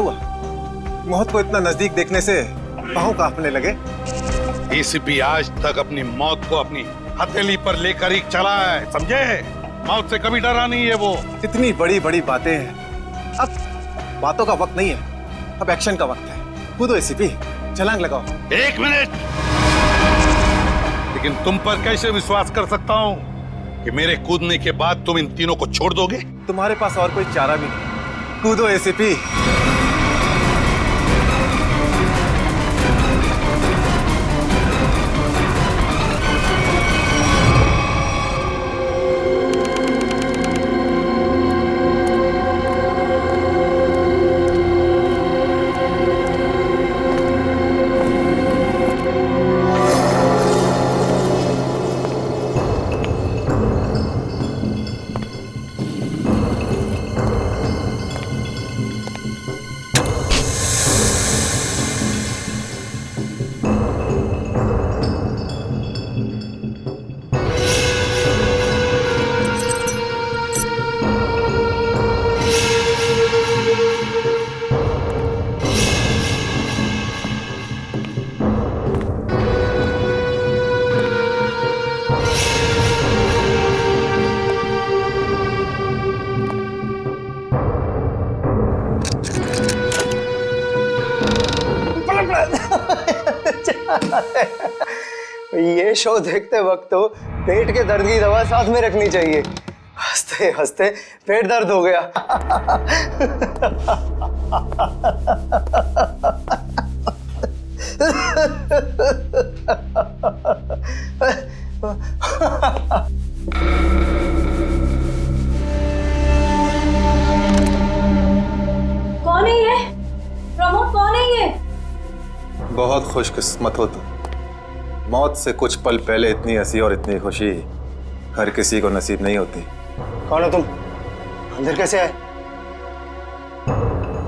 हुआ? मौत को इतना नजदीक देखने से पांव कांपने लगे। एसीपी आज तक अपनी मौत को अपनी हथेली पर लेकर ही चला है, समझे? मौत से कभी डरा नहीं है वो। इतनी बड़ी बड़ी बातें हैं, अब बातों का वक्त नहीं है, अब एक्शन का वक्त है। कूदो एसीपी, छलांग लगाओ। 1 मिनट, लेकिन तुम पर कैसे विश्वास कर सकता हूँ कि मेरे कूदने के बाद तुम इन तीनों को छोड़ दोगे? तुम्हारे पास और कोई चारा भी नहीं। कूदो एसीपी। ये शो देखते वक्त तो पेट के दर्द की दवा साथ में रखनी चाहिए। हंसते हंसते पेट दर्द हो गया। कौन है ये? प्रमोद कौन है ये? बहुत खुशकिस्मत हो तुम। मौत से कुछ पल पहले इतनी हंसी और इतनी खुशी हर किसी को नसीब नहीं होती। कौन हो तुम? अंदर कैसे आए?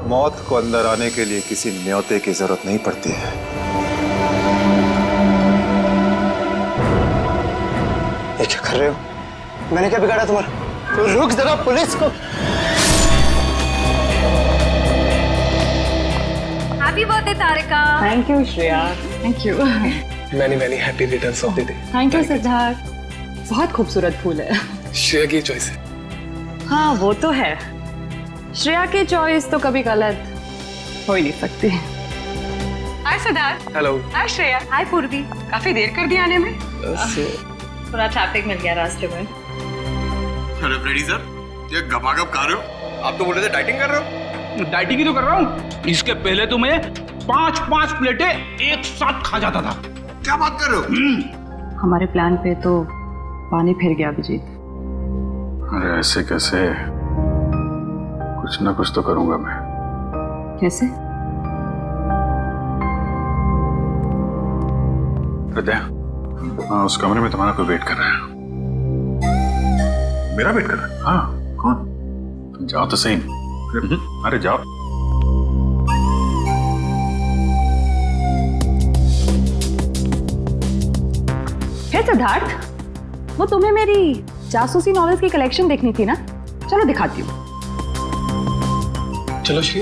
मौत को अंदर आने के लिए किसी न्योते की जरूरत नहीं पड़ती है। ये क्या कर रहे हो? मैंने क्या बिगाड़ा तुम्हारा? तो रुक जरा, पुलिस को। Happy birthday Tarika. Thank you Shreya. Thank you. Many happy returns of the day. Thank you Siddharth. बहुत खूबसूरत फूल है। श्रेया की चॉइस है। हाँ वो तो है, श्रेया की चॉइस तो कभी गलत हो ही नहीं सकती। हाय सिद्धार्थ। हेलो। हाय श्रेया। हाय पूर्वी। काफी देर कर दी आने में। थोड़ा ट्रैफिक मिल गया रास्ते में। अरे फ्रेडी सर, ये गपागप खा रहे हो? आप तो बोल रहे थे डाइटिंग कर रहे हो। डाइटिंग ही तो कर रहा हूँ। इसके पहले तो मैं 5-5 प्लेटें एक साथ खा जाता था। क्या बात कर रहे हो? हमारे प्लान पे तो पानी फिर गया अभिजीत। अरे ऐसे कैसे? कुछ ना कुछ तो करूंगा मैं। कैसे? हृदय, हाँ, उस कमरे में तुम्हारा कोई वेट कर रहा है। मेरा वेट कर रहा है? हाँ। कौन? तुम जाओ तो सही। अरे जाओ। है सिद्धार्थ, वो तुम्हें मेरी जासूसी नॉवेल्स की कलेक्शन देखनी थी ना? चलो दिखाती हूँ। चलो श्री।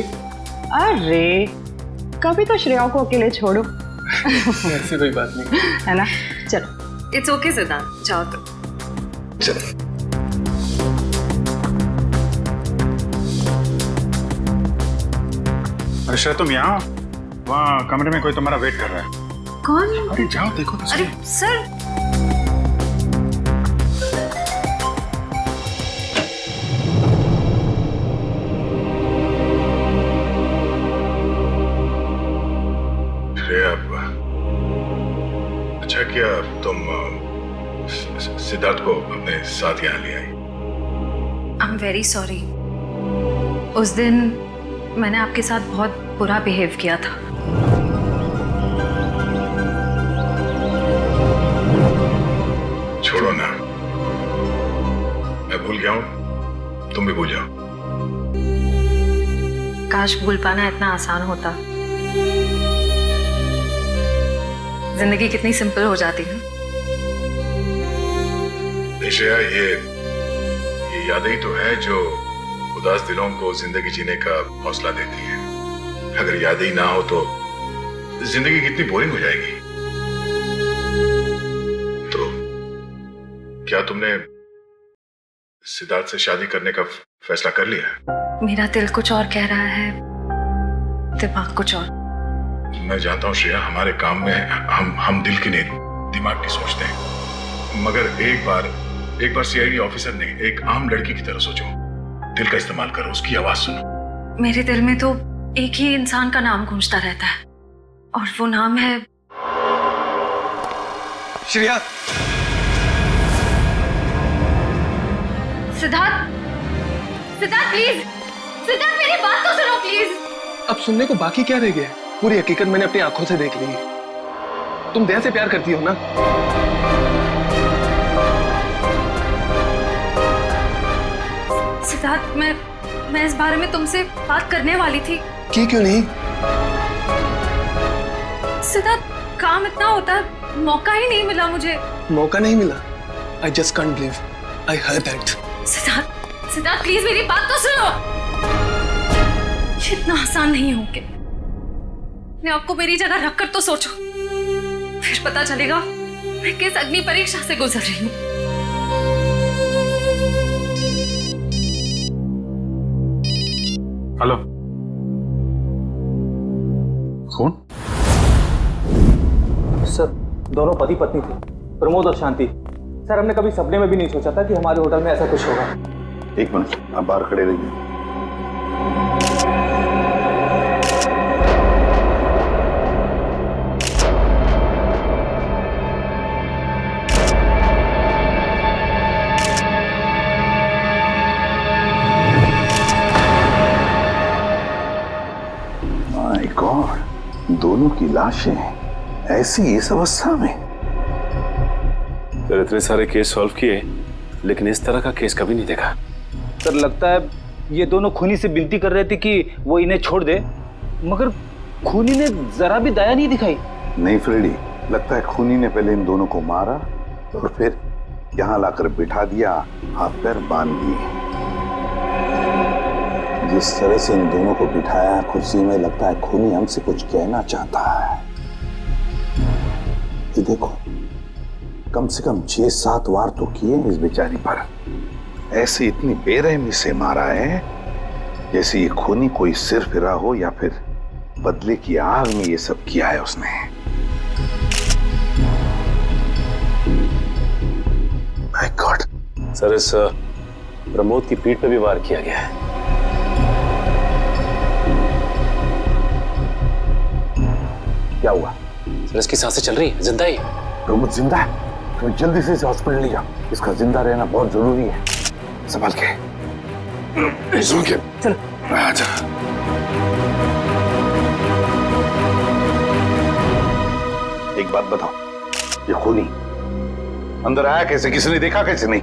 अरे कभी तो श्रेया को अकेले छोड़ो। ऐसी कोई बात नहीं है ना? चलो। इट्स ओके सिद्धार्थ, जाओ तो। चलो। अरे श्रेया, तुम यहाँ? वहाँ कमरे में कोई तुम्हारा वेट कर रहा है। कौन? अरे जाओ देखो तो सही। अरे सर, श्रेया, अच्छा किया तुम सिद्धार्थ को अपने साथ यहाँ ले आई। I am very sorry. उस दिन मैंने आपके साथ बहुत बुरा बिहेव किया था। छोड़ो ना, मैं भूल गया हूँ, तुम भी भूल जाओ। काश भूल पाना इतना आसान होता। जिंदगी कितनी सिंपल हो जाती है। श्रेया, ये यादें ही तो है जो उदास दिलों को जिंदगी जीने का हौसला देती है। अगर यादें ही ना हो तो जिंदगी कितनी बोरिंग हो जाएगी। तो क्या तुमने सिद्धार्थ से शादी करने का फैसला कर लिया? मेरा दिल कुछ और कह रहा है, दिमाग कुछ और। मैं जानता हूँ श्रेया, हमारे काम में हम दिल की नहीं दिमाग की सोचते हैं, मगर एक बार सीआईडी ऑफिसर ने एक आम लड़की की तरह सोचो, दिल का इस्तेमाल करो, उसकी आवाज सुनो। मेरे दिल में तो एक ही इंसान का नाम गूंजता रहता है और वो नाम है श्रेया। सिद्धार्थ। सिद्धार्थ प्लीज, सिद्धार्थ मेरी बात तो सुनो प्लीज। अब सुनने को बाकी क्या रह गया? पूरी हकीकत मैंने अपनी आंखों से देख ली है। तुम दया से प्यार करती हो ना? सिद्धार्थ, मैं इस बारे में तुमसे बात करने वाली थी। क्यों नहीं? सिद्धार्थ, काम इतना होता है, मौका ही नहीं मिला मुझे। मौका नहीं मिला? I just can't believe I heard that. Siddharth please मेरी बात तो सुनो। ये इतना आसान नहीं हो के मैं आपको मेरी जगह रखकर तो सोचो, फिर पता चलेगा मैं किस अग्नि परीक्षा से गुजर रही हूँ। हेलो, कौन? सर, दोनों पति पत्नी थे, प्रमोद और शांति। सर, हमने कभी सपने में भी नहीं सोचा था कि हमारे होटल में ऐसा कुछ होगा। एक मिनट, आप बाहर खड़े रहिए। माय गॉड, दोनों की लाशें ऐसी इस अवस्था में। सर, इतने सारे केस सॉल्व किए लेकिन इस तरह का केस कभी नहीं देखा। सर, लगता है ये दोनों खूनी से विनती कर रहे थे कि वो इन्हें छोड़ दे, मगर खूनी ने जरा भी दया नहीं दिखाई। नहीं फ्रेडी, लगता है खूनी ने पहले इन दोनों को मारा और फिर यहाँ लाकर बिठा दिया, हाथ पैर बांध दिए। जिस तरह से इन दोनों को बिठाया कुर्सी में, लगता है खूनी हमसे कुछ कहना चाहता है। ये देखो, कम से कम 6-7 वार तो किए इस बेचारी पर। ऐसे इतनी बेरहमी से मारा है जैसे ये खूनी कोई सिर फिरा हो या फिर बदले की आग में ये सब किया है उसने। My God. सर, इस प्रमोद की पीठ पे भी वार किया गया है। क्या हुआ? सर, इसकी सांसें चल रही है, जिंदा ही। प्रमोद जिंदा है? तुम्हें जल्दी से इसे हॉस्पिटल ले जाओ, इसका जिंदा रहना बहुत जरूरी है। संभाल के। चल। आजा। एक बात बताओ, ये खूनी अंदर आया कैसे? किसी ने देखा कैसे? नहीं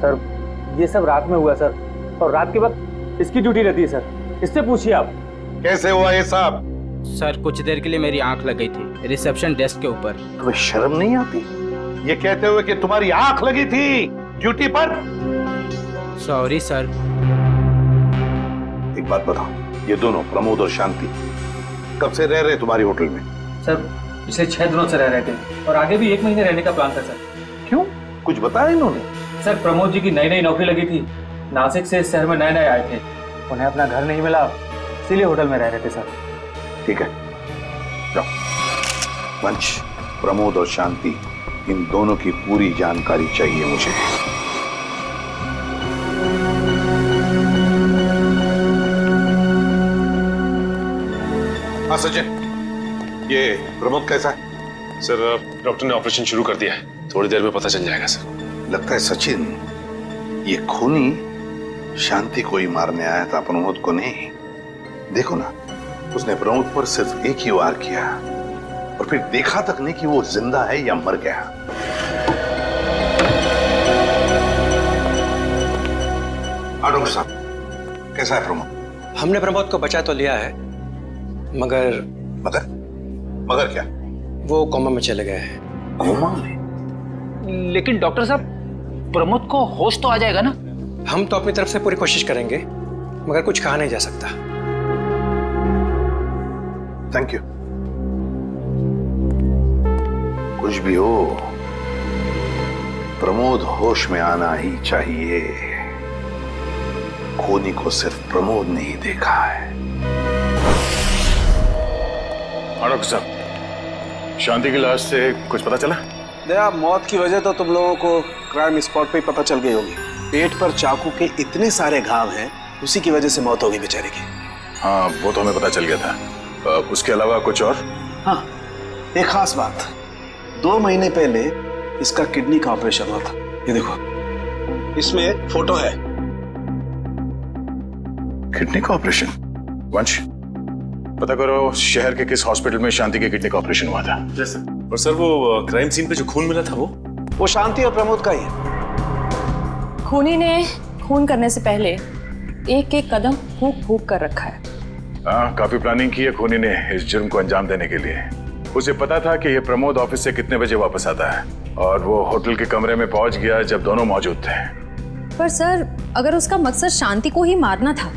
सर, ये सब रात में हुआ सर, और रात के वक्त इसकी ड्यूटी रहती है सर, इससे पूछिए आप। कैसे हुआ ये सब? सर, कुछ देर के लिए मेरी आंख लग गई थी रिसेप्शन डेस्क के ऊपर। तुम्हें शर्म नहीं आती ये कहते हुए कि तुम्हारी आंख लगी थी ड्यूटी पर? Sorry sir. एक बात बताओ, ये दोनों प्रमोद और शांति कब से रह रहे तुम्हारी होटल में? सर, पिछले 6 दिनों से रह रहे थे और आगे भी 1 महीने रहने का प्लान था सर। क्यों, कुछ बताया इन्होंने? सर, प्रमोद जी की नई नौकरी लगी थी, नासिक से इस शहर में नए आए थे, उन्हें अपना घर नहीं मिला, इसीलिए होटल में रह रहे थे सर। ठीक है, जाओ। वंश, प्रमोद और शांति, इन दोनों की पूरी जानकारी चाहिए मुझे। हाँ सचिन, ये प्रमोद कैसा है? सर, डॉक्टर ने ऑपरेशन शुरू कर दिया है, थोड़ी देर में पता चल जाएगा सर। लगता है सचिन, ये खूनी शांति को ही मारने आया था, प्रमोद को नहीं। देखो ना, उसने प्रमोद पर सिर्फ एक ही वार किया और फिर देखा तक नहीं कि वो जिंदा है या मर गया। डॉक्टर साहब, कैसा है प्रमोद? हमने प्रमोद को बचा तो लिया है, मगर मगर क्या? वो कोमा में चले गए हैं। कोमा में? लेकिन डॉक्टर साहब, प्रमोद को होश तो आ जाएगा ना? हम तो अपनी तरफ से पूरी कोशिश करेंगे, मगर कुछ कहा नहीं जा सकता। Thank you. कुछ भी हो, प्रमोद होश में आना ही चाहिए। खूनी को सिर्फ प्रमोद ने ही देखा है। डॉक्टर साहब, शांति की लाश से कुछ पता चला? दया, मौत की वजह तो तुम लोगों को क्राइम स्पॉट पे ही पता चल गई होगी। पेट पर चाकू के इतने सारे घाव हैं, उसी की वजह से मौत हो गई बेचारे की। हाँ, वो तो हमें पता चल गया था। उसके अलावा कुछ और? हाँ, एक खास बात। 2 महीने पहले इसका किडनी का ऑपरेशन हुआ था। ये देखो, इसमें फोटो है। किडनी का ऑपरेशन? वंश, पता करो शहर के किस हॉस्पिटल में शांति के किडनी का ऑपरेशन हुआ था। और सर, वो क्राइम सीन पे जो खून मिला था वो शांति और प्रमोद का ही है। खूनी ने खून करने से पहले एक एक कदम फूंक फूंक कर रखा है। हाँ, काफी प्लानिंग की है खूनी ने इस जुर्म को अंजाम देने के लिए। उसे पता था कि ये प्रमोद ऑफिस से कितने बजे वापस आता है, और वो होटल के कमरे में पहुंच गया जब दोनों मौजूद थे। पर सर, अगर उसका मकसद शांति को ही मारना था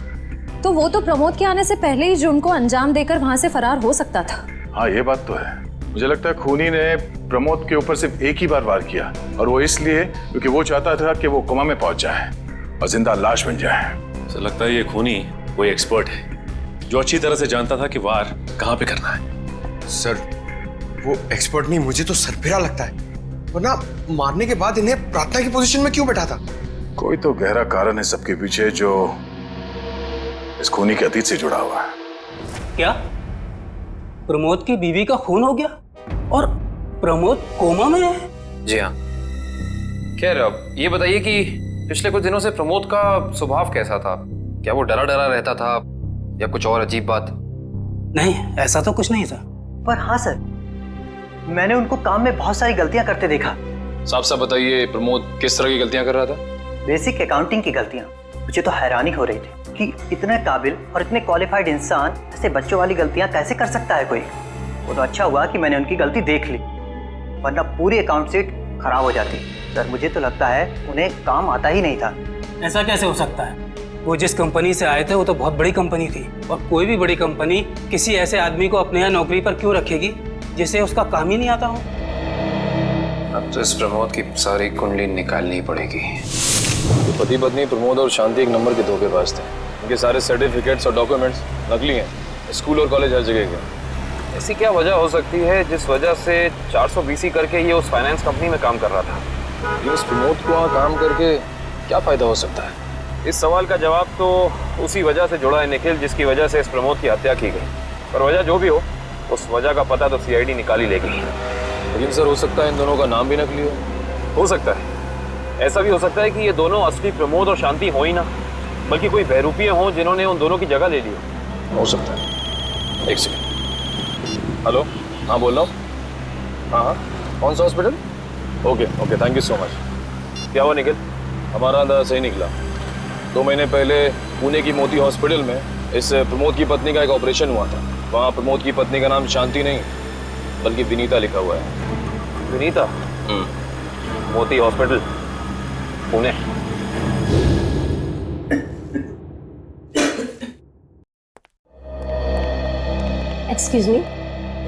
तो वो तो प्रमोद के आने से पहले ही जुर्म को अंजाम देकर वहां से फरार हो सकता था। हाँ, ये बात तो है। मुझे लगता है खूनी ने प्रमोद के ऊपर सिर्फ एक ही बार वार किया, और वो इसलिए क्योंकि वो चाहता था कि वो कोमा में पहुंच जाए और जिंदा लाश बन जाए। सर, लगता है ये खूनी कोई एक्सपर्ट है जो अच्छी तरह से जानता था कि वार कहाँ पे करना है। सर, वो एक्सपर्ट नहीं, मुझे तो सरफिरा लगता है। वरना मारने के बाद इन्हें प्रार्थना की पोजीशन में क्यों बैठा था? कोई तो गहरा कारण है सबके पीछे जो इस खूनी के अतीत से जुड़ा हुआ है। क्या प्रमोद की बीवी का खून हो गया और प्रमोद कोमा में है? जी हाँ। खैर, अब ये बताइए कि पिछले कुछ दिनों से प्रमोद का स्वभाव कैसा था? क्या वो डरा डरा रहता था या कुछ और अजीब बात? नहीं, ऐसा तो कुछ नहीं था। पर हाँ सर, मैंने उनको काम में बहुत सारी गलतियां करते देखा। साफ साफ बताइए, प्रमोद किस तरह की गलतियां कर रहा था? बेसिक अकाउंटिंग की गलतियां। मुझे तो हैरानी हो रही थी कि इतने काबिल और इतने क्वालिफाइड इंसान ऐसे बच्चों वाली गलतियां कैसे कर सकता है कोई। वो तो अच्छा हुआ कि मैंने उनकी गलती देख ली, वरना पूरी अकाउंट शीट खराब हो जाती। सर, मुझे तो लगता है उन्हें काम आता ही नहीं था। ऐसा कैसे हो सकता है? वो जिस कंपनी से आए थे वो तो बहुत बड़ी कंपनी थी, और कोई भी बड़ी कंपनी किसी ऐसे आदमी को अपने यहाँ नौकरी पर क्यों रखेगी जिसे उसका काम ही नहीं आता हो? अब तो इस प्रमोद की सारी कुंडली निकालनी पड़ेगी। तो पति पत्नी प्रमोद और शांति एक नंबर के धोखेबाज थे। उनके सारे सर्टिफिकेट्स और डॉक्यूमेंट्स नकली हैं। स्कूल और कॉलेज हर जगह के। ऐसी क्या वजह हो सकती है जिस वजह से 420 करके ये उस फाइनेंस कंपनी में काम कर रहा था? ये उस प्रमोद को वहाँ काम करके क्या फायदा हो सकता है? इस सवाल का जवाब तो उसी वजह से जुड़ा है निखिल, जिसकी वजह से इस प्रमोद की हत्या की गई। पर वजह जो भी हो, उस वजह का पता तो सीआईडी निकाल ही लेगी। लेकिन सर, हो सकता है इन दोनों का नाम भी नकली हो सकता है। ऐसा भी हो सकता है कि ये दोनों असली प्रमोद और शांति हो ही ना, बल्कि कोई बहरूपिये हों जिन्होंने उन दोनों की जगह ले ली हो सकता है। एक सेकंड। हेलो, हाँ बोल रहा हूँ। हाँ, कौन सा hospital? Okay, thank you so much. क्या हुआ निखिल? हमारा अंदाजा सही निकला। 2 महीने पहले पुणे की मोती हॉस्पिटल में इस प्रमोद की पत्नी का एक ऑपरेशन हुआ था। वहाँ प्रमोद की पत्नी का नाम शांति नहीं बल्कि विनीता लिखा हुआ है। विनीता? मोती हॉस्पिटल, पुणे। एक्सक्यूज मी,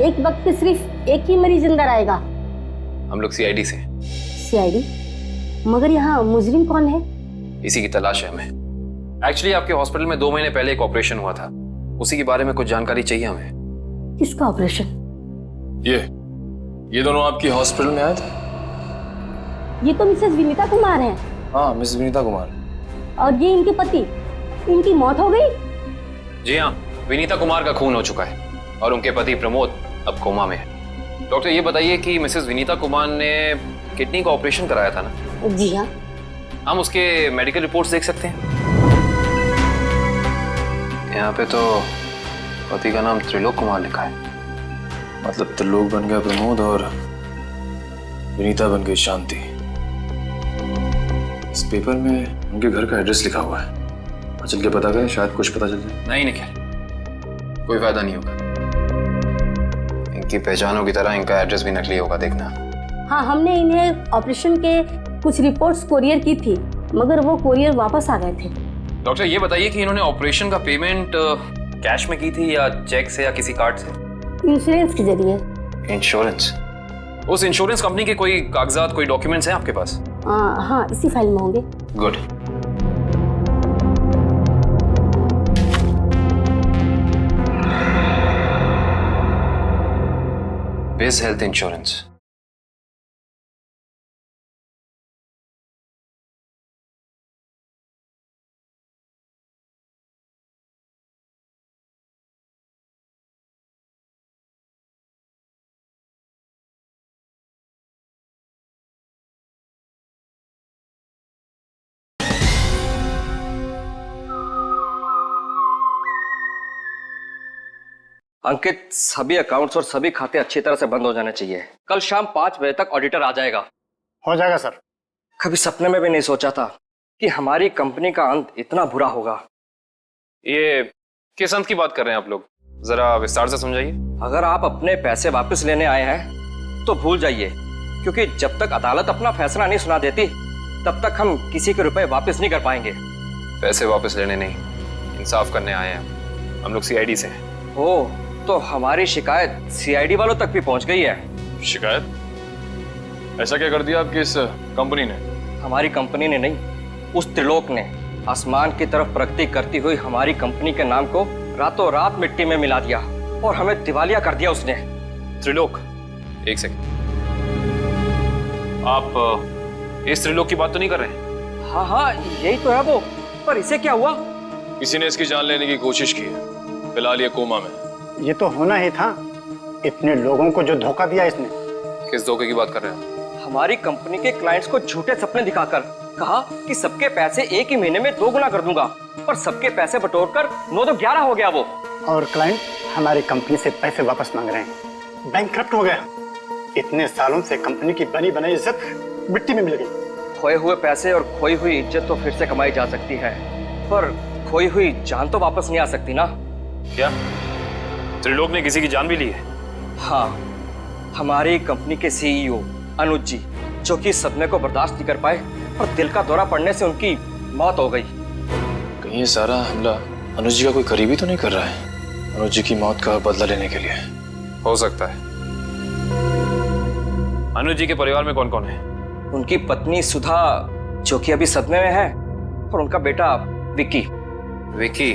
एक वक्त पे सिर्फ एक ही मरीज अंदर आएगा? हम लोग सीआईडी से। सीआईडी? मगर यहाँ मुजरिम कौन है? इसी की तलाश है हमें। एक्चुअली आपके हॉस्पिटल में 2 महीने पहले एक ऑपरेशन हुआ था, उसी के बारे में कुछ जानकारी चाहिए हमें। किसका ऑपरेशन? ये दोनों आपकी हॉस्पिटल में आए थे? ये तो मिसेस विनीता कुमार हैं। हाँ, मिसेस विनीता कुमार। और ये इनके पति, इनकी मौत हो गई? जी हाँ, विनीता कुमार का खून हो चुका है और उनके पति प्रमोद अब कोमा में है। डॉक्टर, ये बताइए कि मिसेस विनीता कुमार ने किडनी का ऑपरेशन कराया था ना? जी हाँ। हम उसके मेडिकल रिपोर्ट्स देख सकते हैं? यहाँ पे तो पति का नाम त्रिलोक कुमार लिखा है। मतलब त्रिलोक बन गया प्रमोद और विनीता बन गई शांति। इस पेपर में उनके घर का एड्रेस लिखा हुआ है। चल के पता करें, शायद कुछ पता चल जाए। नहीं निखिल, कोई फायदा नहीं होगा। इनकी पहचानों की तरह इनका एड्रेस भी नकली होगा, देखना। हाँ, हमने इन्हें ऑपरेशन के कुछ रिपोर्ट्स कोरियर की थी, मगर वो कोरियर वापस आ गए थे। डॉक्टर, ये बताइए कि इन्होंने ऑपरेशन का पेमेंट कैश में की थी या चेक से या किसी कार्ड से? इंश्योरेंस के जरिए। इंश्योरेंस? उस इंश्योरेंस कंपनी के कोई कागजात, कोई डॉक्यूमेंट्स हैं आपके पास? हाँ, इसी फाइल में होंगे। गुड। बिज हेल्थ इंश्योरेंस। अंकित, सभी अकाउंट्स और सभी खाते अच्छी तरह से बंद हो जाने चाहिए। कल शाम 5 बजे तक ऑडिटर आ जाएगा। हो जाएगा सर। कभी सपने में भी नहीं सोचा था कि हमारी कंपनी का अंत इतना बुरा होगा। ये किस अंत की बात कर रहे हैं आप लोग? जरा विस्तार से समझाइए। अगर आप अपने पैसे वापस लेने आए हैं तो भूल जाइए, क्योंकि जब तक अदालत अपना फैसला नहीं सुना देती तब तक हम किसी के रुपए वापस नहीं कर पाएंगे। पैसे वापस लेने नहीं, इंसाफ करने आए हैं। हम लोग सीआईडी से हैं। ओह, तो हमारी शिकायत सीआईडी वालों तक भी पहुंच गई है। शिकायत? ऐसा क्या कर दिया आपकी इस कंपनी ने? हमारी कंपनी ने नहीं, उस त्रिलोक ने आसमान की तरफ प्रगति करती हुई हमारी कंपनी के नाम को रातों रात मिट्टी में मिला दिया और हमें दिवालिया कर दिया उसने। त्रिलोक? एक सेकंड, आप इस त्रिलोक की बात तो नहीं कर रहे? हाँ हाँ, यही तो है वो। पर इसे क्या हुआ? किसी ने इसकी जान लेने की कोशिश की है। फिलहाल ये कोमा में। ये तो होना ही था, इतने लोगों को जो धोखा दिया इसने। किस धोखे की बात कर रहे हैं? हमारी कंपनी के क्लाइंट्स को झूठे सपने दिखाकर कहा कि सबके पैसे एक ही महीने में 2 गुना कर दूंगा, पर सबके पैसे बटोरकर 9 तो 11 हो गया वो। और क्लाइंट हमारी कंपनी से पैसे वापस मांग रहे हैं। बैंकक्रप्ट हो गया। इतने सालों से कंपनी की बनी बनाई इज्जत मिट्टी में मिल गई। खोए हुए पैसे और खोई हुई इज्जत तो फिर से कमाई जा सकती है, पर खोई हुई जान तो वापस नहीं आ सकती ना। क्या त्रिलोक ने किसी की जान भी ली है? हाँ, हमारी कंपनी के सीईओ अनुज जी, जो कि सदमे को बर्दाश्त नहीं कर पाए और दिल का दौरा पड़ने से उनकी मौत हो गई। कहीं ये सारा हमला अनुज जी का कोई करीबी तो नहीं कर रहा है? अनुज जी की मौत का बदला लेने के लिए हो सकता है। अनुज जी के परिवार में कौन कौन है? उनकी पत्नी सुधा, जो कि अभी सदमे में है, और उनका बेटा विक्की। विक्की?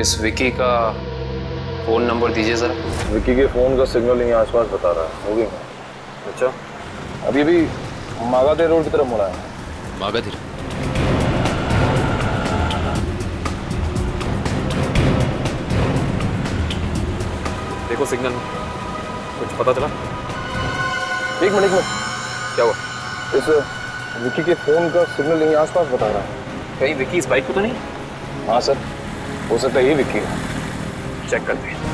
इस विक्की का फोन नंबर दीजिए जरा। विक्की के फोन का सिग्नल यहीं आसपास बता रहा है। होगी। अच्छा, अभी भी मागाधीर रोड की तरफ मुड़ा है। मागाधीर? देखो सिग्नल में कुछ पता चला? एक मिनट में। क्या हुआ? इस विक्की के फोन का सिग्नल यहीं आसपास बता रहा है। कहीं विक्की इस बाइक को तो नहीं? हाँ सर, हो सकता है ये विक्की है। चेक करते हैं।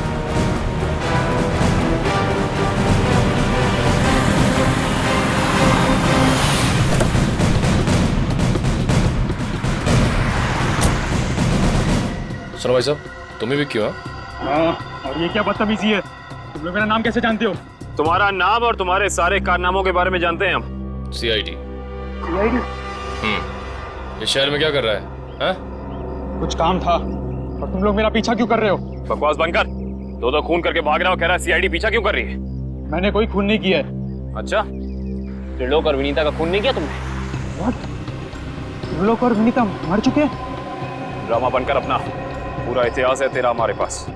सुनो भाई साहब, तुम ही विक्की हो? हाँ, और ये क्या बदतमीजी है? तुम लोग मेरा नाम कैसे जानते हो? तुम्हारा नाम और तुम्हारे सारे कारनामों के बारे में जानते हैं हम। सीआईडी। सीआईडी? इस शहर में क्या कर रहा है? हा? कुछ काम था, और तुम लोग मेरा पीछा क्यों कर रहे हो? बकवास बंद कर। दो खून करके भाग रहा हो, कह रहा है सीआईडी पीछा क्यों कर रही है? मैंने कोई खून नहीं किया है। अच्छा, त्रिलोक और विनीता का खून नहीं किया तुमने? What? त्रिलोक और विनीता मर चुके हैं? ड्रामा बनकर अपना पूरा इतिहास है तेरा हमारे पास।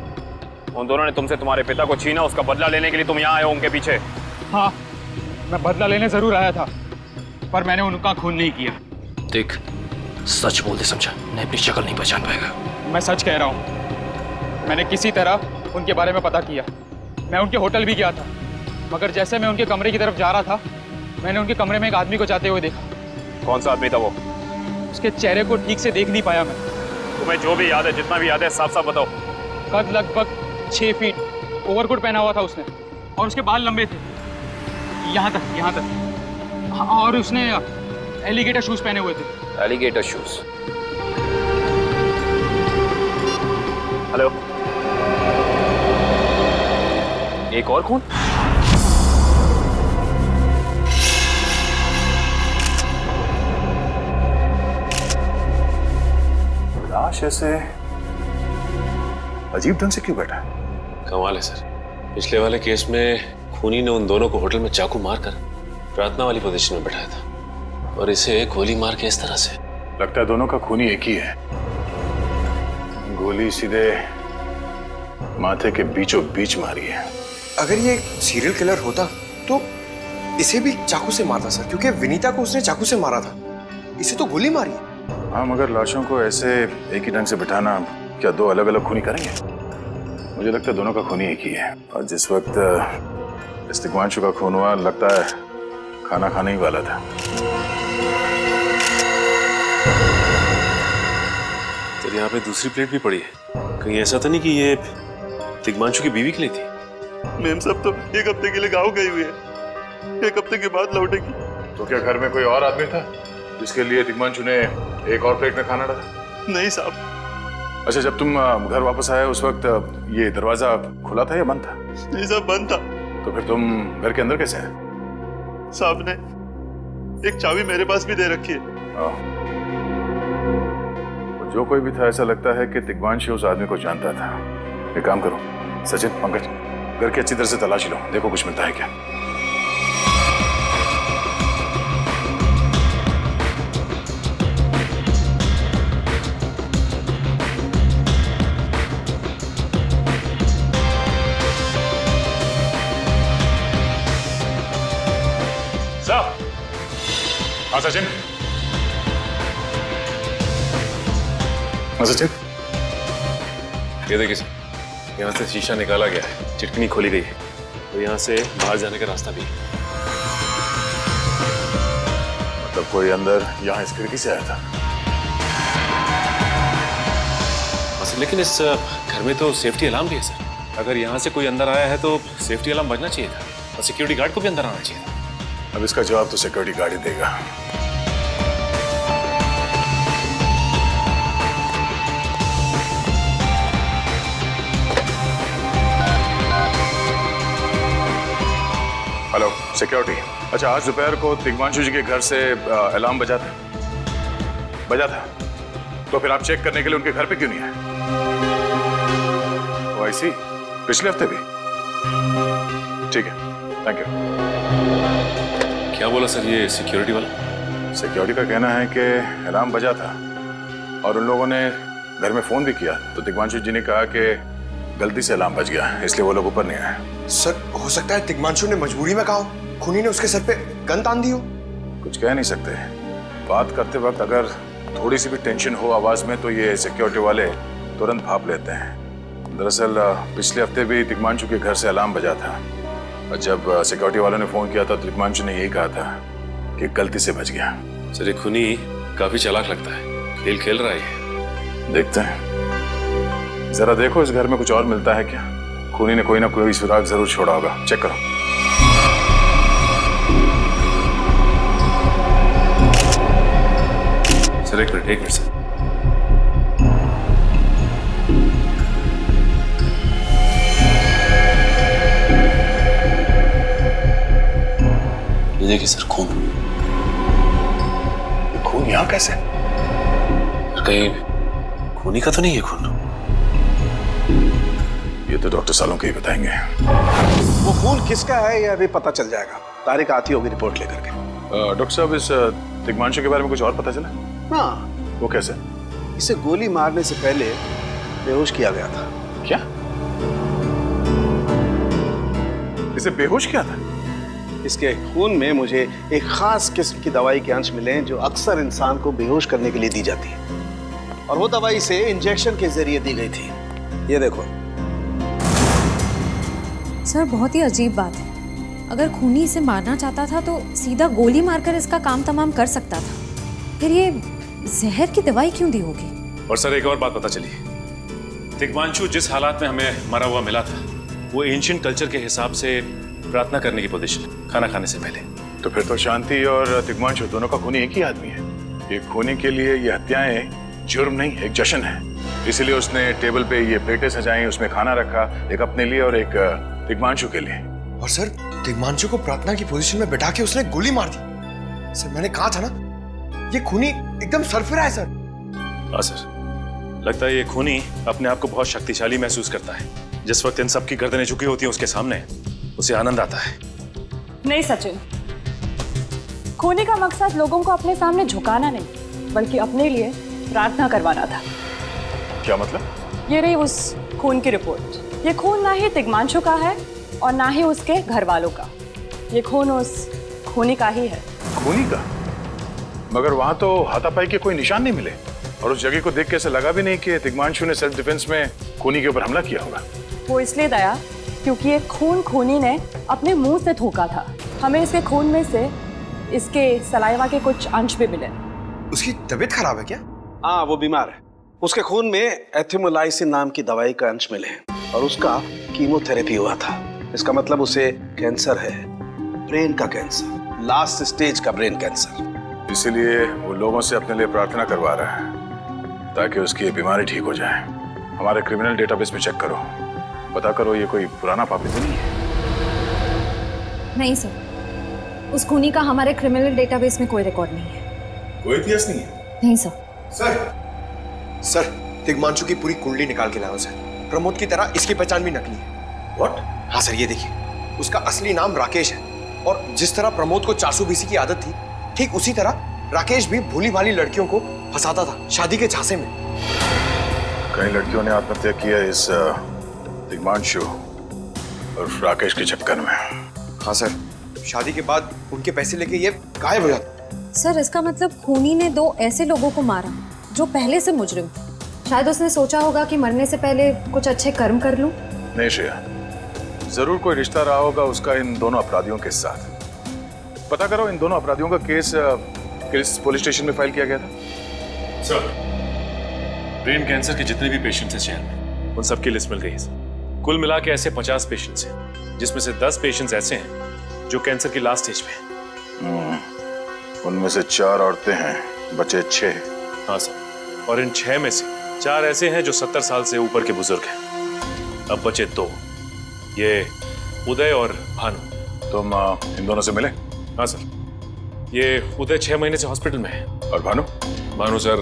उन दोनों ने तुमसे तुम्हारे पिता को छीना, उसका बदला लेने के लिए तुम यहाँ आए हो उनके पीछे। हाँ, मैं बदला लेने जरूर आया था, पर मैंने उनका खून नहीं किया। देख, सच बोल दे समझा, नहीं अपनी शक्ल नहीं पहचान पाएगा। मैं सच कह रहा हूँ। मैंने किसी तरह उनके बारे में पता किया। मैं उनके होटल भी गया था, मगर जैसे मैं उनके कमरे की तरफ जा रहा था, मैंने उनके कमरे में एक आदमी को जाते हुए देखा। कौन सा आदमी था वो? उसके चेहरे को ठीक से देख नहीं पाया मैं। तुम्हें जो भी याद है, जितना भी याद है, साफ साफ बताओ। कद लगभग 6 फीट, ओवरकोट पहना हुआ था उसने, और उसके बाल लंबे थे यहाँ तक। हाँ, और उसने एलिगेटर शूज पहने हुए थे। Alligator shoes? हेलो, एक और खून? लाश ऐसे अजीब ढंग से क्यों बैठा है? कमाल है सर, पिछले वाले केस में खूनी ने उन दोनों को होटल में चाकू मारकर प्रार्थना वाली पोजीशन में बैठाया था और इसे गोली मार के इस तरह से। लगता है दोनों का खूनी एक ही है। गोली सीधे माथे के बीचों बीच मारी है। अगर ये सीरियल किलर होता तो इसे भी चाकू से मारता सर, क्योंकि विनीता को उसने चाकू से मारा था, इसे तो गोली मारी। हाँ, मगर लाशों को ऐसे एक ही ढंग से बिठाना क्या दो अलग अलग खूनी करेंगे? मुझे लगता है दोनों का खूनी एक ही है। और जिस वक्त इस तिग्मांशु का खून हुआ, लगता है खाना खाने ही वाला था। तो यहाँ पे दूसरी प्लेट भी पड़ी है, कहीं ऐसा तो नहीं कि ये तिग्मांशु की बीवी के लिए थी? मैम सब तो 1 हफ्ते के लिए गाँव गई हुई है, 1 हफ्ते के बाद लौटेगी। तो क्या घर में कोई और आदमी था जिसके लिए तिग्मांशु ने एक और प्लेट में खाना डाला? नहीं साहब। अच्छा, जब तुम घर वापस आए उस वक्त ये दरवाजा खुला था या बंद था? नहीं साहब, बंद था। तो फिर तुम घर के अंदर कैसे हैं? साहब ने एक चाबी मेरे पास भी दे रखी है। तो जो कोई भी था, ऐसा लगता है कि तिग्मांशु उस आदमी को जानता था। एक काम करो सचिन, पंकज, घर की अच्छी तरह से तलाशी लो, देखो कुछ मिलता है क्या। हाँ सचिन, सचिन, ये देखिए सर, यहाँ से शीशा निकाला गया है, चिटकनी खोली गई है, तो यहाँ से बाहर जाने का रास्ता भी है। मतलब कोई अंदर यहाँ इस खिड़की से आया था? बस, लेकिन इस घर में तो सेफ्टी अलार्म भी है सर। अगर यहाँ से कोई अंदर आया है तो सेफ्टी अलार्म बजना चाहिए था और सिक्योरिटी गार्ड को भी अंदर आना चाहिए था। अब इसका जवाब तो सिक्योरिटी गार्ड ही देगा। Hello security. अच्छा, आज दोपहर को तिग्मांशु जी के घर से अलार्म बजा था, तो फिर आप चेक करने के लिए उनके घर पे क्यों नहीं आए? ओ, ऐसी पिछले हफ्ते भी? ठीक है, थैंक यू। क्या बोला सर ये सिक्योरिटी वाला? सिक्योरिटी का कहना है कि अलार्म बजा था और उन लोगों ने घर में फोन भी किया, तो तिग्मांशु जी ने कहा कि गलती से अलार्म बज गया, इसलिए वो लोग ऊपर नहीं आए। सर, हो सकता है तिग्मांशु ने मजबूरी में कहा, खूनी ने उसके सर पे गन तान दी हो। कुछ कह नहीं सकते। बात करते वक्त अगर थोड़ी सी भी टेंशन हो आवाज में तो ये सिक्योरिटी वाले तुरंत भाप लेते हैं। दरअसल पिछले हफ्ते भी तिग्मांशु के घर से अलार्म बजा था और जब सिक्योरिटी वालों ने फोन किया था तो तिग्मांशु ने यही कहा था कि गलती से बच गया। सर, ये खूनी काफी चालाक लगता है, खेल खेल रहा है। देखते हैं, जरा देखो इस घर में कुछ और मिलता है क्या। खूनी ने कोई ना कोई सुराग जरूर छोड़ा होगा, चेक करो। सर एक मिनट सर। ये देखिए सर, खून। खून यहाँ कैसे? कहीं खूनी का तो नहीं है खून? ये तो डॉक्टर सालों के ही बताएंगे। वो खून किसका है ये अभी पता चल जाएगा। तारिक आती होगी रिपोर्ट लेकर के। डॉक्टर साहब, इस तिग्मांशु के बारे में कुछ और पता चला? हाँ। वो कैसे? इसे गोली मारने से पहले बेहोश किया गया था। क्या? इसे बेहोश किया था? इसके खून में मुझे एक खास किस्म की दवाई के अंश मिले हैं जो अक्सर इंसान को बेहोश करने के लिए दी जाती है, और वो दवाई इसे इंजेक्शन के जरिए दी गई थी। ये देखो। सर, बहुत ही अजीब बात है। अगर खूनी इसे मारना चाहता था तो सीधा गोली मारकर इसका काम तमाम कर सकता था। फिर ये जहर की दवाई क्यों दी होगी? और सर एक और बात पता चली, तिग्मांशु जिस हालात में हमें मरा हुआ मिला था वो एंशिएंट कल्चर के हिसाब से प्रार्थना करने की पोजीशन, खाना खाने से पहले। तो फिर तो शांति और तिग्मांशु दोनों का खूनी एक ही आदमी है। ये खूनी के लिए ये हत्याएं जुर्म नहीं, एक जश्न है। इसीलिए उसने टेबल पे ये प्लेटें सजाई, उसमें खाना रखा, एक अपने लिए और एक तिग्मांशु के लिए। और सर, तिग्मांशु को प्रार्थना की पोजीशन में बैठा के उसने गोली मार दी। सर, मैंने कहा था ना, ये खूनी एकदम सरफिरा है सर। हाँ सर, लगता है ये खूनी अपने आप को बहुत शक्तिशाली महसूस करता है। जिस वक्त इन सबकी गर्दनें झुकी होती हैं उसके सामने, उसे आनंद आता है। नहीं सचिन, खूनी का मकसद लोगों को अपने सामने झुकाना नहीं, बल्कि अपने लिए प्रार्थना करवाना था। क्या मतलब? ये रही उस खून की रिपोर्ट। ये खून ना ही तिग्मांशु का है और ना ही उसके घर वालों का। ये खून उस खूनी का ही है। खूनी का? मगर वहां तो हाथापाई के कोई निशान नहीं मिले और उस जगह को देख के ऐसा लगा भी नहीं कि तिग्मांशु ने सेल्फ डिफेंस में खूनी के ऊपर हमला किया होगा। वो इसलिए दया क्योंकि ये खून खूनी ने अपने मुंह से थूका था। हमें इसके खून में से इसके सलाइवा के कुछ अंश भी मिले। उसकी तबीयत खराब है क्या? हाँ, वो बीमार है। उसके खून में एथिमोलाइसिन नाम की दवाई का अंश मिले हैं और उसका कीमोथेरेपी हुआ था। इसका मतलब उसे कैंसर है, ब्रेन का कैंसर, लास्ट स्टेज का ब्रेन कैंसर। इसीलिए वो लोगों से अपने लिए प्रार्थना करवा रहा है ताकि उसकी ये बीमारी ठीक हो जाए। हमारे क्रिमिनल डेटाबेस में चेक करो, पता करो ये कोई पुराना पापी तो नहीं है। नहीं सर, उस खूनी का हमारे क्रिमिनल डेटाबेस में कोई रिकॉर्ड नहीं है। कोई इतिहास नहीं है? नहीं सर। सर, तिग्मांशु की पूरी कुंडली निकाल के लाओ सर। प्रमोद की तरह इसकी पहचान भी नकली है। व्हाट? हाँ सर, ये देखिए, उसका असली नाम राकेश है और जिस तरह प्रमोद को चासू बीसी की आदत थी, ठीक उसी तरह राकेश भी भूली भाली लड़कियों को फंसाता था शादी के झांसे में। कई लड़कियों ने आत्महत्या किया इस तिग्मांशु और राकेश के चक्कर में। हाँ सर, शादी के बाद उनके पैसे लेके ये गायब हो जाता। सर, इसका मतलब खूनी ने 2 ऐसे लोगों को मारा जो पहले से मुजरिम थे। शायद उसने सोचा होगा कि मरने से पहले कुछ अच्छे कर्म कर लूं। नहीं श्रेया, जरूर कोई रिश्ता रहा होगा उसका इन दोनों अपराधियों के साथ। पता करो इन दोनों अपराधियों का केस किस पुलिस स्टेशन में फाइल किया गया था? सर, ब्रेन कैंसर के जितने भी पेशेंट्स हैं शहर में, उन सबकी लिस्ट मिल गई है सर। कुल मिला के ऐसे 50 पेशेंट्स हैं, जिसमें से 10 पेशेंट्स ऐसे हैं जो कैंसर की लास्ट स्टेज पे हैं। उनमें से 4 औरतें हैं, बचे 6। हाँ सर, और इन 6 में से 4 ऐसे हैं जो 70 साल से ऊपर के बुजुर्ग हैं। अब बचे 2, ये उदय और भानु। तुम इन दोनों से मिले? हाँ सर, ये उदय 6 महीने से हॉस्पिटल में है। और भानु? भानु सर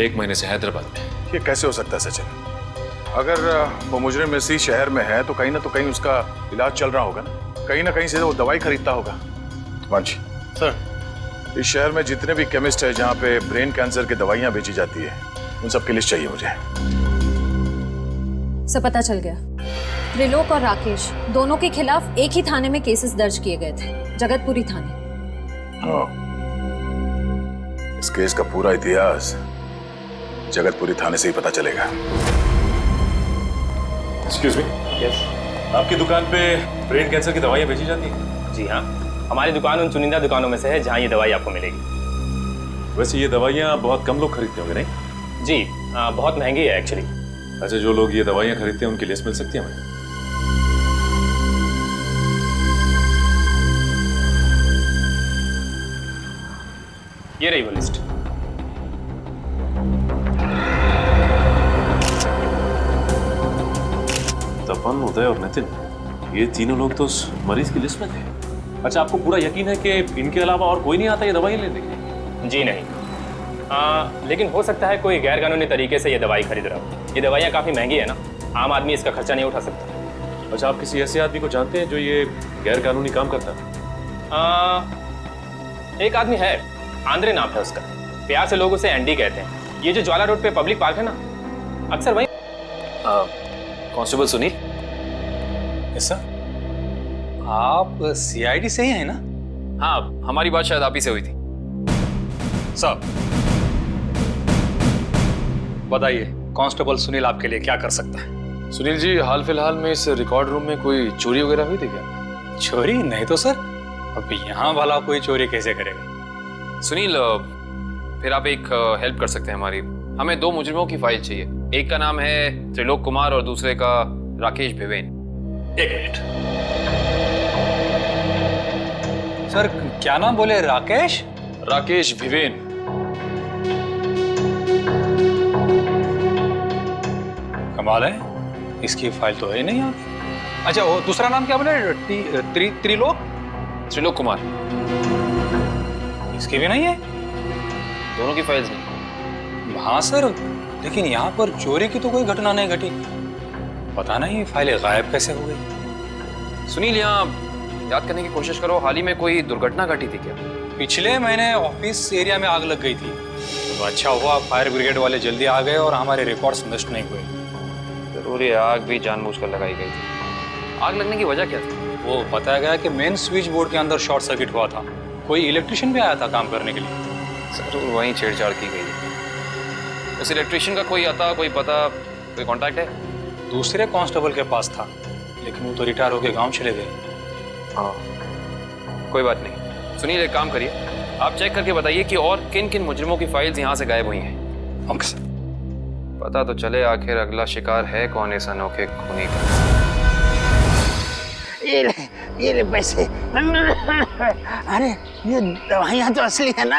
1 महीने से हैदराबाद में। ये कैसे हो सकता है सचिन? अगर वो मुजरिम इसी शहर में है तो कहीं ना उसका इलाज चल रहा होगा ना कहीं से वो दवाई खरीदता होगा। वांची सर, इस शहर में जितने भी केमिस्ट है जहाँ पे ब्रेन कैंसर की दवाइयाँ बेची जाती है, उन सब की लिस्ट चाहिए मुझे। सब पता चल गया। त्रिलोक और राकेश दोनों के खिलाफ एक ही थाने में केसेस दर्ज किए गए थे, जगतपुरी थाने। इस केस का पूरा इतिहास जगतपुरी थाने से ही पता चलेगा। एक्सक्यूज मी, यस, आपकी दुकान पे ब्रेन कैंसर की दवाइयाँ बेची जाती हैं? जी हाँ, हमारी दुकान उन चुनिंदा दुकानों में से है जहाँ ये दवाई आपको मिलेगी। वैसे ये दवाइयाँ बहुत कम लोग खरीदते होंगे नहीं? जी, बहुत महंगी है एक्चुअली। अच्छा, जो लोग ये दवाइयाँ खरीदते हैं उनकी लिस्ट मिल सकती है हमें? ये रही वो लिस्ट। तपन, उदय और नितिन, ये तीनों लोग तो उस मरीज की लिस्ट में थे। अच्छा, आपको पूरा यकीन है कि इनके अलावा और कोई नहीं आता ये दवाई लेने के लिए? जी नहीं, लेकिन हो सकता है कोई गैर कानूनी तरीके से ये दवाई खरीद रहा हो। ये दवाइयाँ काफ़ी महंगी है ना, आम आदमी इसका खर्चा नहीं उठा सकता। अच्छा, आप किसी ऐसे आदमी को जानते हैं जो ये गैर कानूनी काम करता है? एक आदमी है, आंद्रे नाम है उसका। प्यार से लोग उसे एंडी कहते हैं। ये जो ज्वाला रोड पे पब्लिक पार्क है ना, अक्सर वही। कांस्टेबल सुनील? Yes sir. आप सीआईडी से ही हैं ना? हाँ, हमारी बात शायद आप ही से हुई थी। सर बताइए, कांस्टेबल सुनील आपके लिए क्या कर सकता है? सुनील जी, हाल फिलहाल में इस रिकॉर्ड रूम में कोई चोरी वगैरह हुई थी क्या? चोरी नहीं तो सर, अब यहाँ वाला कोई चोरी कैसे करेगा? सुनील, फिर आप एक हेल्प कर सकते हैं हमारी। हमें 2 मुजरिमों की फाइल चाहिए। एक का नाम है त्रिलोक कुमार और दूसरे का राकेश भिवेन। एक मिनट सर, क्या नाम बोले? राकेश? राकेश भिवेन। कमाल है, इसकी फाइल तो है नहीं यहाँ। अच्छा, वो दूसरा नाम क्या बोले? त्रिलोक कुमार। इसकी भी नहीं है? दोनों की फाइल्स नहीं? हाँ सर, लेकिन यहाँ पर चोरी की तो कोई घटना नहीं घटी। पता नहीं फाइलें गायब कैसे हो गई। सुनील, यहाँ याद करने की कोशिश करो, हाल ही में कोई दुर्घटना घटी थी क्या? पिछले महीने ऑफिस एरिया में आग लग गई थी, तो अच्छा हुआ फायर ब्रिगेड वाले जल्दी आ गए और हमारे रिकॉर्ड्स नष्ट नहीं हुए। जरूर ये आग भी जानबूझकर लगाई गई थी। आग लगने की वजह क्या थी? वो बताया गया कि मेन स्विच बोर्ड के अंदर शॉर्ट सर्किट हुआ था। कोई इलेक्ट्रिशियन भी आया था काम करने के लिए। जरूर वहीं छेड़छाड़ की गई है। उस इलेक्ट्रिशियन का कोई आता, कोई पता, कोई कांटेक्ट है? दूसरे कांस्टेबल के पास था, लेकिन वो तो रिटायर होकर गांव चले गए। हाँ, कोई बात नहीं। सुनील, एक काम करिए, आप चेक करके बताइए कि और किन किन मुजरिमों की फाइल्स यहाँ से गायब हुई हैं। पता तो चले आखिर अगला शिकार है कौन इस अनोखे खूनी का। ये ले पैसे। अरे ये दवाइयाँ तो असली है ना।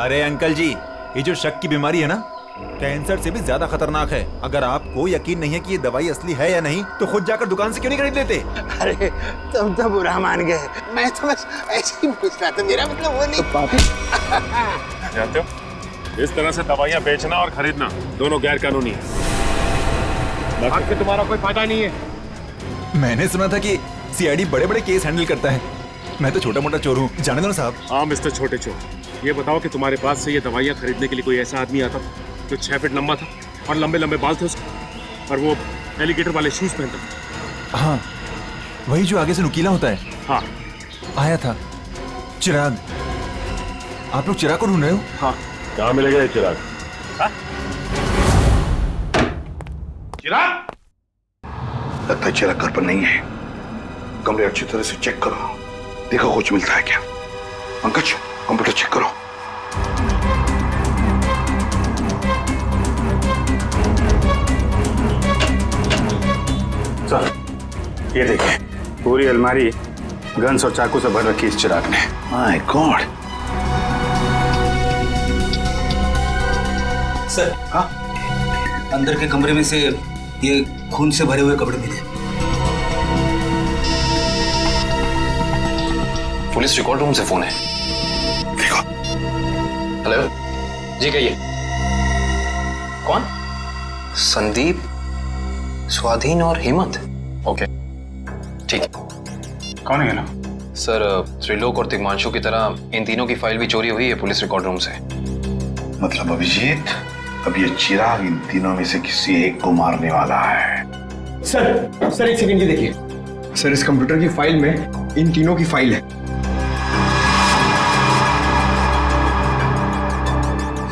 अरे अंकल जी, ये जो शक की बीमारी है ना, कैंसर से भी ज्यादा खतरनाक है। अगर आपको यकीन नहीं है कि ये दवाई असली है या नहीं, तो खुद जाकर दुकान से क्यों नहीं खरीद लेते? अरे तुम तो बुरा मान गए, मैं तो बस ऐसे ही पूछ रहा था, मेरा मतलब वो नहीं। जानते हो, इस तरह से दवाइयाँ बेचना और खरीदना दोनों गैर कानूनी है। बाकी तुम्हारा कोई फायदा नहीं है। मैंने सुना था कि सीआईडी बड़े बड़े केस हैंडल करता है। मैं तो छोटा मोटा चोर हूँ, जाने दो ना साहब। हाँ मिस्टर छोटे चोर, ये बताओ कि तुम्हारे पास से ये दवाइयाँ खरीदने के लिए कोई ऐसा आदमी आता जो 6 फीट लंबा था और लंबे लंबे बाल थे उसके, और वो एलिगेटर वाले शूज पहनता था? हाँ, वही जो आगे से नुकीला होता है। हाँ, आया था चिराग। आप लोग चिराग को ढूंढ रहे हो? हाँ। कहाँ मिलेगा ये चिराग? चिराग? लगता है चिराग घर पर नहीं है। कमरे अच्छी तरह से चेक करो, देखो कुछ मिलता है क्या। पंकज, कंप्यूटर चेक करो। सर, ये देखिए, पूरी अलमारी गन्स और चाकू से भर रखी इस चिराग ने। My God. सर, हाँ, अंदर के कमरे में से ये खून से भरे हुए कपड़े मिले। पुलिस रिकॉर्ड रूम से फोन है। देखो। हेलो जी, कहिए। कौन? संदीप, स्वाधीन और हेमंत। ओके, ठीक। कौन है ना? सर, त्रिलोक और तिग्मांशु की तरह इन तीनों की फाइल भी चोरी हुई है पुलिस रिकॉर्ड रूम से। मतलब अभिजीत, अब ये चिराग इन तीनों में से किसी एक को मारने वाला है। सर एक सेकंड, ये देखिए सर, इस कंप्यूटर की फाइल में इन तीनों की फाइल है।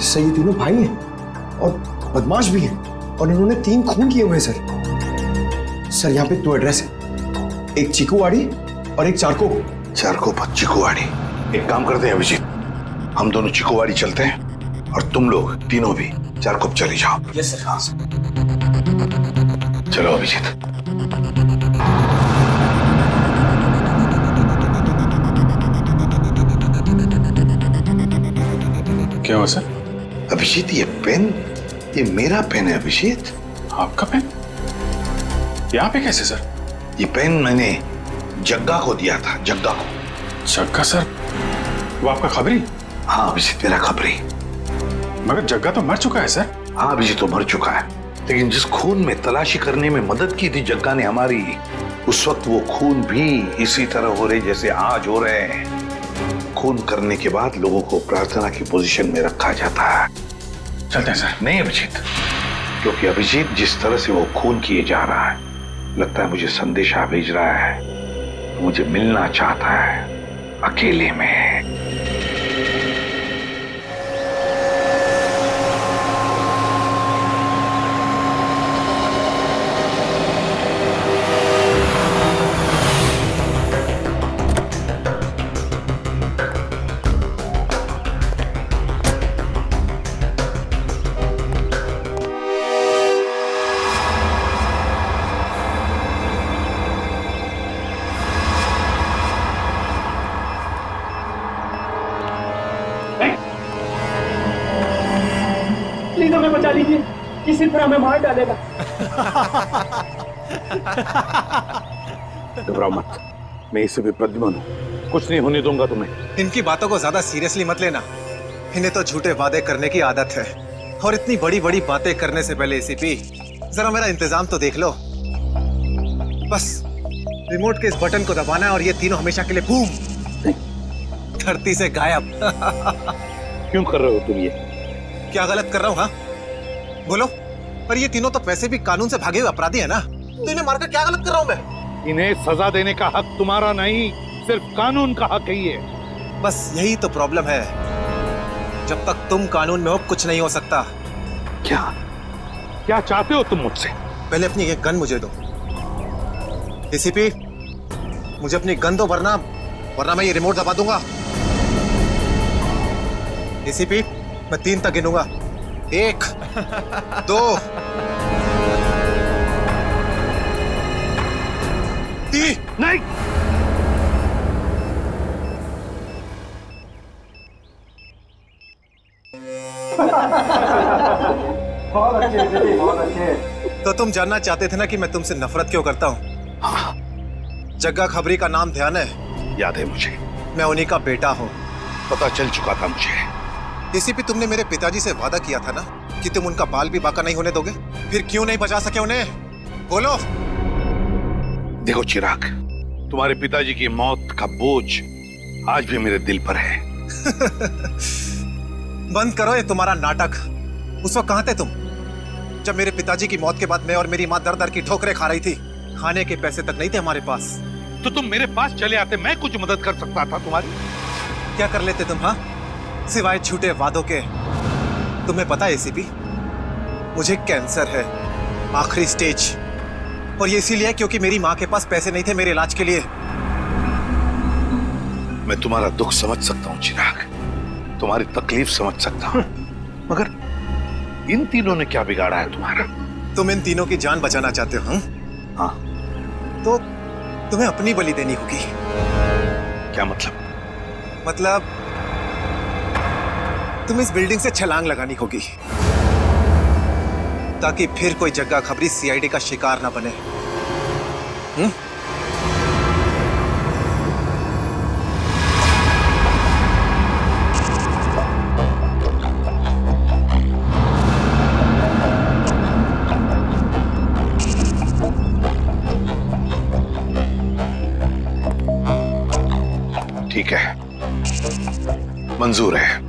सर ये तीनों भाई हैं और बदमाश भी हैं, और इन्होंने 3 खून किए हुए हैं सर। सर यहाँ पे 2 एड्रेस है, एक चीकूवाड़ी और एक चारकोप। चारकोप और चीकूवाड़ी। एक काम करते हैं अभिजीत, हम दोनों चीकूवाड़ी चलते हैं और तुम लोग तीनों भी चारकोप चले जाओ। Yes sir. हाँ सर। चलो अभिजीत। क्या हुआ सर? अभिजीत, ये पेन, ये मेरा पेन है अभिजीत। आपका पेन? यहाँ पे कैसे सर? ये पेन मैंने जग्गा को दिया था, जग्गा को। जग्गा सर, वो आपका खबरी? हाँ अभिजीत, मेरा खबरी। मगर जग्गा तो मर चुका है सर। हाँ अभिजीत, तो मर चुका है, लेकिन जिस खून में तलाशी करने में मदद की थी जग्गा ने हमारी, उस वक्त वो खून भी इसी तरह हो रहे जैसे आज हो रहे हैं। खून करने के बाद लोगों को प्रार्थना की पोजीशन में रखा जाता है। चलते हैं सर। नहीं अभिजीत, क्योंकि अभिजीत जिस तरह से वो खून किए जा रहा है, लगता है मुझे संदेशा भेज रहा है, मुझे मिलना चाहता है अकेले में। प्लीज हमें बचा लीजिए, किसी तरह हमें मार डालेगा। घबराओ मत, मैं इसे भी प्रद्युम्न हूं, कुछ नहीं होने दूंगा तुम्हें। इनकी बातों को ज्यादा सीरियसली मत लेना, इन्हें तो झूठे वादे करने की आदत है, और इतनी बड़ी बड़ी बातें करने से पहले एसीपी जरा मेरा इंतजाम तो देख लो। बस रिमोट के इस बटन को दबाना है और ये तीनों हमेशा के लिए बूम धरती से गायब। क्यों कर रहे हो तुम ये? क्या गलत कर रहा हूँ? हाँ बोलो। पर ये तीनों तो वैसे भी कानून से भागे हुए अपराधी है ना, तो इन्हें मारकर क्या गलत कर रहा हूँ मैं? इन्हें सजा देने का हक तुम्हारा नहीं, सिर्फ कानून का हक ही है। बस यही तो प्रॉब्लम है, जब तक तुम कानून में हो कुछ नहीं हो सकता। क्या क्या चाहते हो तुम मुझसे? पहले अपनी ये गन मुझे दो एसीपी, मुझे अपनी गन दो, वरना मैं ये रिमोट दबा दूंगा। एसीपी मैं 3 तक गिनूंगा। 1 2 3। नहीं, बहुत अच्छे, बहुत अच्छे। तो तुम जानना चाहते थे ना कि मैं तुमसे नफरत क्यों करता हूँ? हाँ। जग्गा खबरी का नाम ध्यान है? याद है मुझे। मैं उन्हीं का बेटा हूँ। पता चल चुका था मुझे। एसीपी तुमने मेरे पिताजी से वादा किया था ना कि तुम उनका बाल भी बाका नहीं होने दोगे, फिर क्यों नहीं बचा सके उन्हें? बोलो। देखो चिराग, तुम्हारे पिताजी की मौत का बोझ आज भी मेरे दिल पर है। बंद करो ये तुम्हारा नाटक। उस वक्त कहाँ थे तुम जब मेरे पिताजी की मौत के बाद मैं और मेरी माँ दर दर की ठोकरें खा रही थी? खाने के पैसे तक नहीं थे हमारे पास। तो तुम मेरे पास चले आते, मैं कुछ मदद कर सकता था तुम्हारी। क्या कर लेते तुम? हाँ, सिवाय झूठे वादों के। तुम्हें पता है एसीपी, मुझे कैंसर है, आखिरी स्टेज, और ये इसीलिए क्योंकि मेरी माँ के पास पैसे नहीं थे मेरे इलाज के लिए। मैं तुम्हारा दुख समझ सकता हूँ चिराग, तुम्हारी तकलीफ समझ सकता हूँ, मगर इन तीनों ने क्या बिगाड़ा है तुम्हारा? तुम इन तीनों की जान बचाना चाहते हो? हाँ। तो तुम्हें अपनी बलि देनी होगी। क्या मतलब? मतलब तुम इस बिल्डिंग से छलांग लगानी होगी, ताकि फिर कोई जग्गा खबरी सीआईडी का शिकार ना बने। ठीक है, मंजूर है।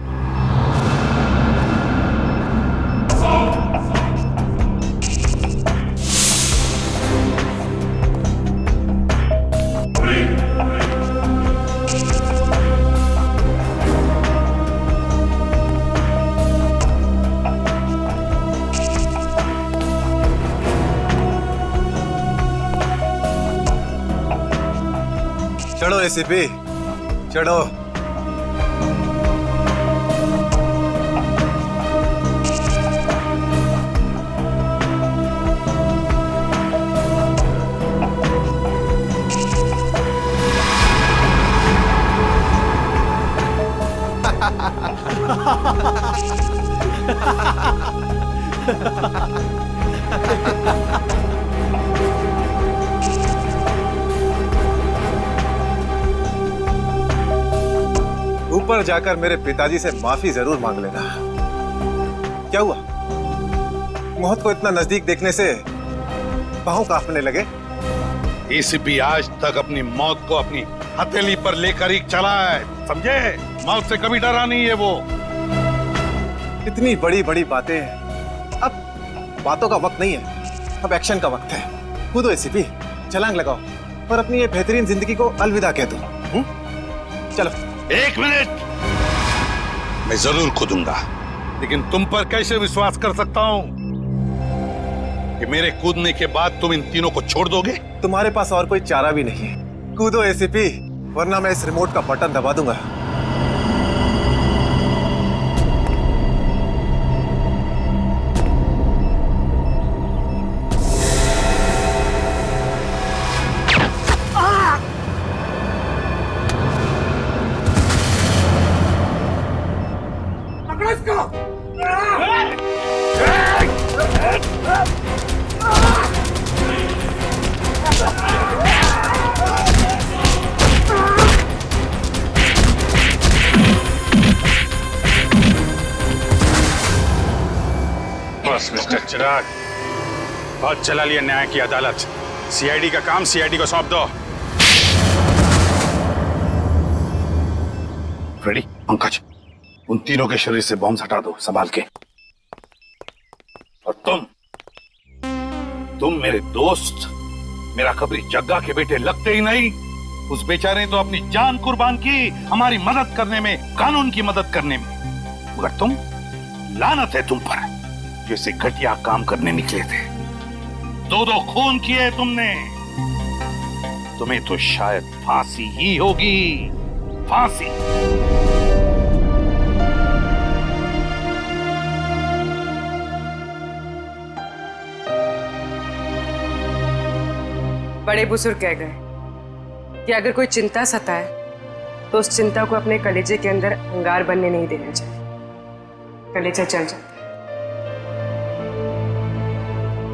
चढ़ो एसीपी, चढ़ो। ऊपर जाकर मेरे पिताजी से माफी जरूर मांग लेना। क्या हुआ? मौत को इतना नजदीक देखने से पांव कांपने लगे? एसीपी आज तक अपनी मौत को अपनी हथेली पर लेकर ही चला है, समझे? मौत से कभी डरा नहीं है वो। इतनी बड़ी बड़ी बातें, अब बातों का वक्त नहीं है, अब एक्शन का वक्त है। कूदो एसीपी, छलांग लगाओ और अपनी ये बेहतरीन जिंदगी को अलविदा कह दो। चलो। 1 मिनट, मैं जरूर कूदूंगा, लेकिन तुम पर कैसे विश्वास कर सकता हूं कि मेरे कूदने के बाद तुम इन तीनों को छोड़ दोगे? तुम्हारे पास और कोई चारा भी नहीं है। कूदो एसीपी, वरना मैं इस रिमोट का बटन दबा दूंगा। बस मिस्टर चिराग, बहुत चला लिया न्याय की अदालत। सीआईडी का काम सीआईडी को सौंप दो। फ्रेडी, पंकज, उन तीनों के शरीर से बॉम्ब हटा दो संभाल के। और तुम मेरे दोस्त, मेरा कबरी जग्गा के बेटे लगते ही नहीं। उस बेचारे ने तो अपनी जान कुर्बान की हमारी मदद करने में, कानून की मदद करने में। मगर तुम, लानत है तुम पर, जैसे घटिया काम करने निकले थे। दो खून किए तुमने। तुम्हें तो शायद फांसी ही होगी, फांसी। बड़े बुजुर्ग कह गए कि अगर कोई चिंता सताए तो उस चिंता को अपने कलेजे के अंदर अंगार बनने नहीं देना चाहिए। कलेजा चल जाता है।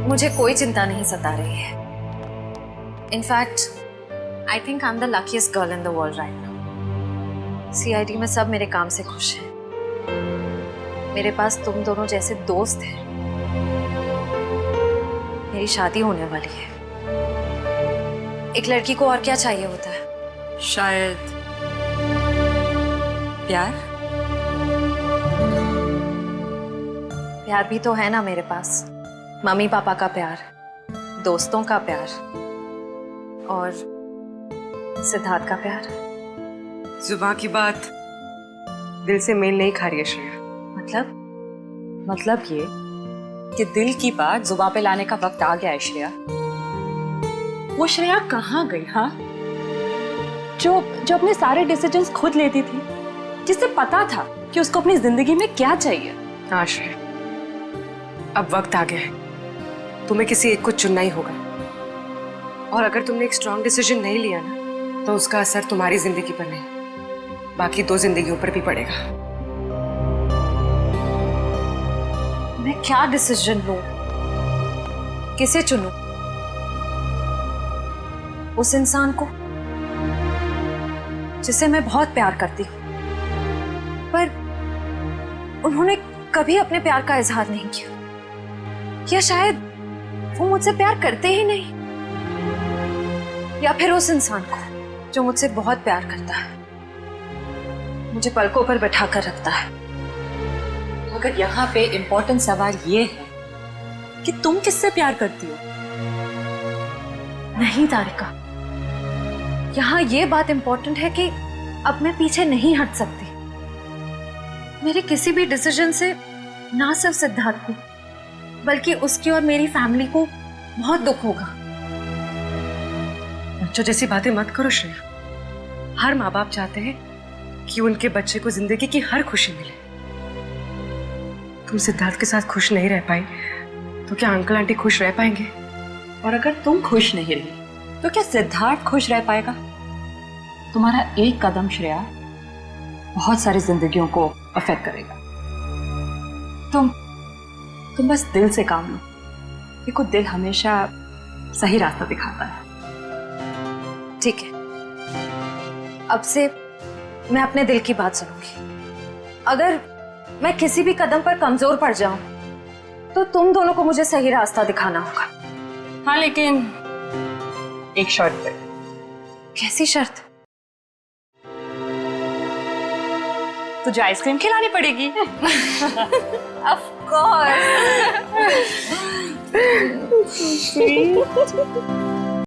मुझे कोई चिंता नहीं सता रही है। In fact I think I am the luckiest girl in the world right now. CID में सब मेरे काम से खुश हैं। मेरे पास तुम दोनों जैसे दोस्त हैं। मेरी शादी होने वाली है। एक लड़की को और क्या चाहिए होता है? शायद प्यार। प्यार भी तो है ना मेरे पास। मम्मी पापा का प्यार, दोस्तों का प्यार और सिद्धार्थ का प्यार। जुबान की बात दिल से मेल नहीं खा रही है श्रेया। मतलब ये कि दिल की बात जुबान पे लाने का वक्त आ गया है श्रेया। वो श्रेया कहाँ गई? हाँ, जो अपने सारे डिसीजंस खुद लेती थी, जिसे पता था कि उसको अपनी जिंदगी में क्या चाहिए। हाँ श्रेया, अब वक्त आ गया है। तुम्हें किसी एक को चुनना ही होगा। और अगर तुमने एक स्ट्रॉन्ग डिसीजन नहीं लिया ना, तो उसका असर तुम्हारी जिंदगी पर नहीं, बाकी 2 जिंदगियों पर भी पड़ेगा। मैं क्या डिसीजन लूं? किसे चुनूं? उस इंसान को जिसे मैं बहुत प्यार करती हूं, पर उन्होंने कभी अपने प्यार का इजहार नहीं किया, या शायद वो मुझसे प्यार करते ही नहीं, या फिर उस इंसान को जो मुझसे बहुत प्यार करता है, मुझे पलकों पर बैठा कर रखता है। मगर यहाँ पे इम्पोर्टेंट सवाल ये है कि तुम किससे प्यार करती हो? नहीं तारिका, यहाँ ये बात इम्पोर्टेंट है कि अब मैं पीछे नहीं हट सकती। मेरे किसी भी डिसीजन से ना सिर्फ सिद्धार्थ को, बल्कि उसकी और मेरी फैमिली को बहुत दुख होगा। बच्चों जैसी बातें मत करो श्रेया। हर माँ बाप चाहते हैं कि उनके बच्चे को जिंदगी की हर खुशी मिले। तुम सिद्धार्थ के साथ खुश नहीं रह पाई तो क्या अंकल आंटी खुश रह पाएंगे? और अगर तुम खुश नहीं रही तो क्या सिद्धार्थ खुश रह पाएगा? तुम्हारा एक कदम श्रेया बहुत सारी जिंदगियों को अफेक्ट करेगा। तुम बस दिल से काम लो। देखो, दिल हमेशा सही रास्ता दिखाता है। ठीक है, अब से मैं अपने दिल की बात सुनूंगी। अगर मैं किसी भी कदम पर कमजोर पड़ जाऊं तो तुम दोनों को मुझे सही रास्ता दिखाना होगा। हाँ, लेकिन एक शर्त पे। कैसी शर्त? तुझे आइसक्रीम खिलानी पड़ेगी। Of course.